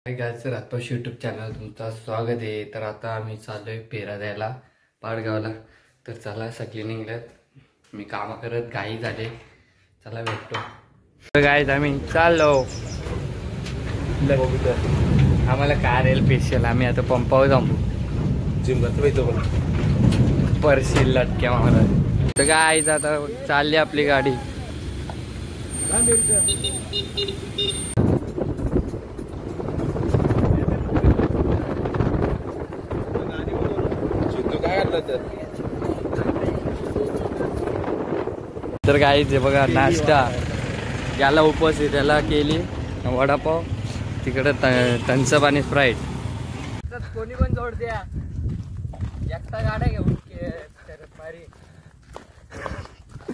Hi guys, रातोश YouTube channel तुमचं स्वागत आहे। तर आता आम्ही चाललोय पेरा द्यायला पाडगावला। तर चला सगळे निघलेत, मी काम करत घाई झाले, चला भेटतो। तर गाईज आम्ही चाललो, आम्हाला कार येईल स्पेशल। आम्ही आता पंपावर जाऊ, जिम करतो परशील लटक्या मारा। तर गाईज आता चालली आपली गाडी। तर गाईज बघा, नाश्ता ज्याला उपवास आहे त्याला केली वडापाव, तिकडे थम्सअप आणि स्प्राईट। कोणी पण जोड द्या, एकटा गाड्या घेऊन मारी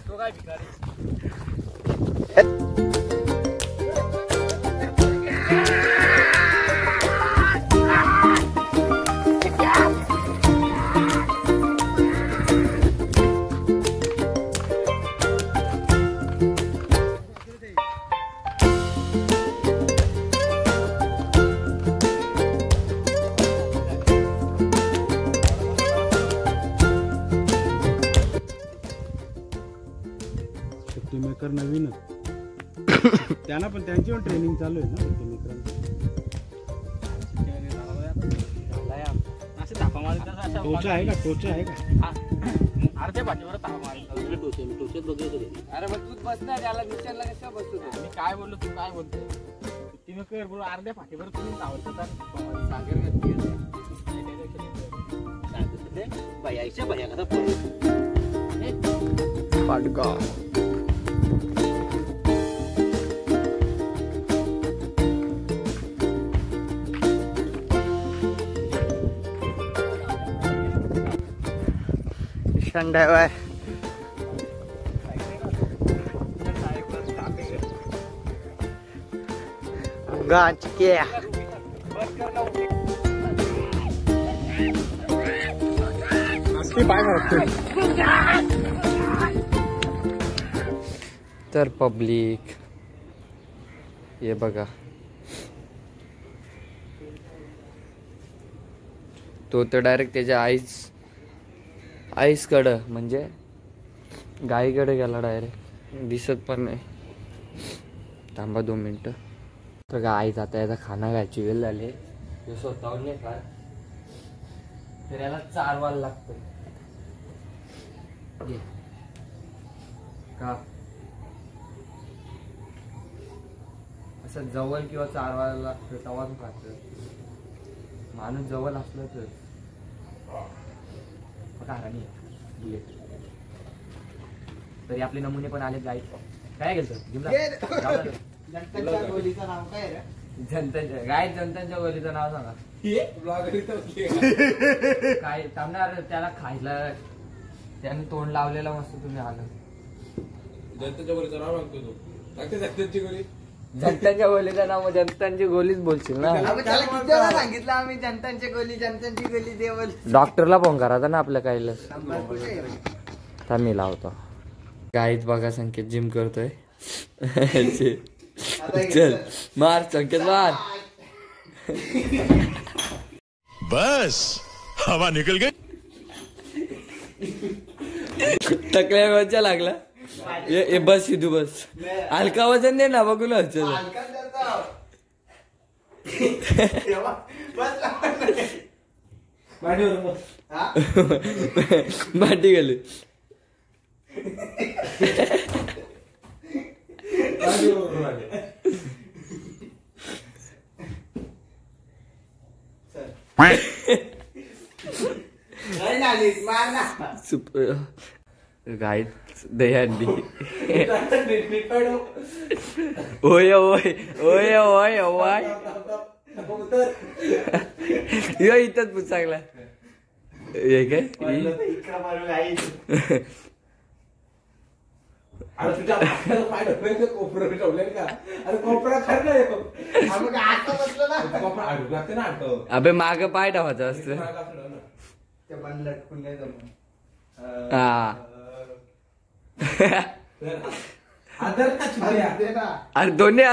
तो काय भिकारी। मेकर नवीन त्यांना पण त्यांची पण ट्रेनिंग चालू आहे ना टोचा आहे का अर्ध्या पाठीवर ताप मारत अरे मग तू बस ना, त्याला विचारला कशा बसतो तू? मी काय बोललो, तू काय बोलतो? तुम्ही कर बोल, अर्ध्या पाठीवर तुम्ही धावतो तर सागर भयाच्या भया कसा पाडगाव। ड्राइवर गांच के तर पब्लिक ये बघा, तो तर डायरेक्ट त्याच्या आईसकडं म्हणजे गाईकडे गेला डायरेक्ट, दिसत पण नाही। थांबा 2 मिनिटं। तर गाई जाता याचा खाना खायची वेळ झाली, स्वतःहून नाही खात, तर याला चारवायला लागतं का असं जवळ किंवा चारवायला लागतं तेव्हाच खातं। माणूस जवळ असलं तर तरी आपले नमुने पण आले। गाईड काय गेलं जनतांच्या गोलीचं नाव काय रे? जनतांच्या गोलीचं नाव सांगा। काय थांबणार त्याला खायला, त्याने तोंड लावलेला मस्त। तुम्ही आलं जनतांच्या गोलीचं नाव सांगतो तू, जनतांची गोली, जनतांच्या गोलीचं नाव, जनतांची गोलीच बोलशील ना। सांगितलं आम्ही जनतांची गोली देवल। डॉक्टरला फोन करायचा ना आपल्या काहीला, मी लावतो। काहीच बघा, संकेत जिम करतोय। चल मार संकेत, मार। बस हवा निकल गई। टकल्या वरच्या लागला ये बस सिद्धू बस, हलका वजन दे ना बघू ना। चल माटी गेली। गाय दहीहंडी ओय ओय ओय ओय ओय इथंच पूछ चांगला हे काय अबे माग पाय टावायचं असतं। अरे दोन्ही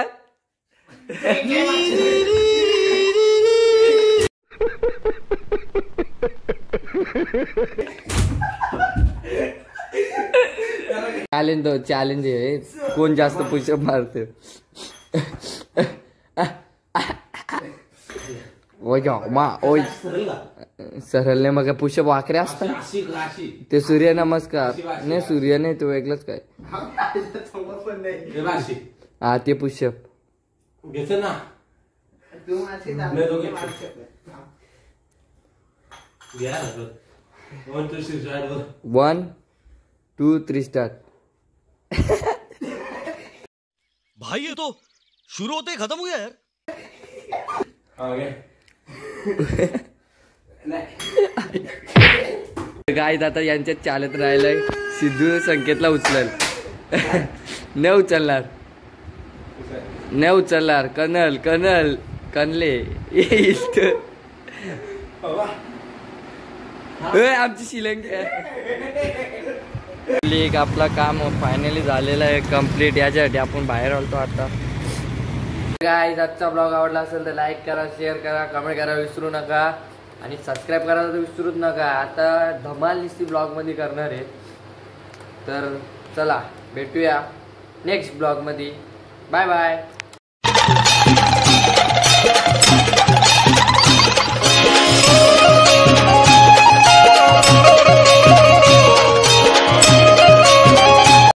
चॅलेंज आहे कोण जास्त पुशअप मारते. ओय मा ओय सरळ नाही मग पुशअप वाकरे असतात ते सूर्यनमस्कार नाही सूर्य नाही तो वेगळंच काय हा ते पुशअप घेतो ना 1 2 3 स्टार्ट. भाई ये तो शुरू होते ही खत्म हो गया यार. काय आता यांच्यात चालत राहिलंय. सिद्धू संकेतला उचलल नाही उचलणार कनल कनले आमची शिलंग एक आपला काम फायनली झालेलं आहे कम्प्लीट. याच्यासाठी आपण बाहेर आलतो आता. गाईज आजचा ब्लॉग आवडला असेल तर लाईक करा, शेअर करा, कमेंट करा विसरू नका आणि सबस्क्राईब करायला तर विसरूच नका. आता धमाल निस्ती ब्लॉगमध्ये करणार आहे. तर चला भेटूया नेक्स्ट ब्लॉगमध्ये. Bye bye.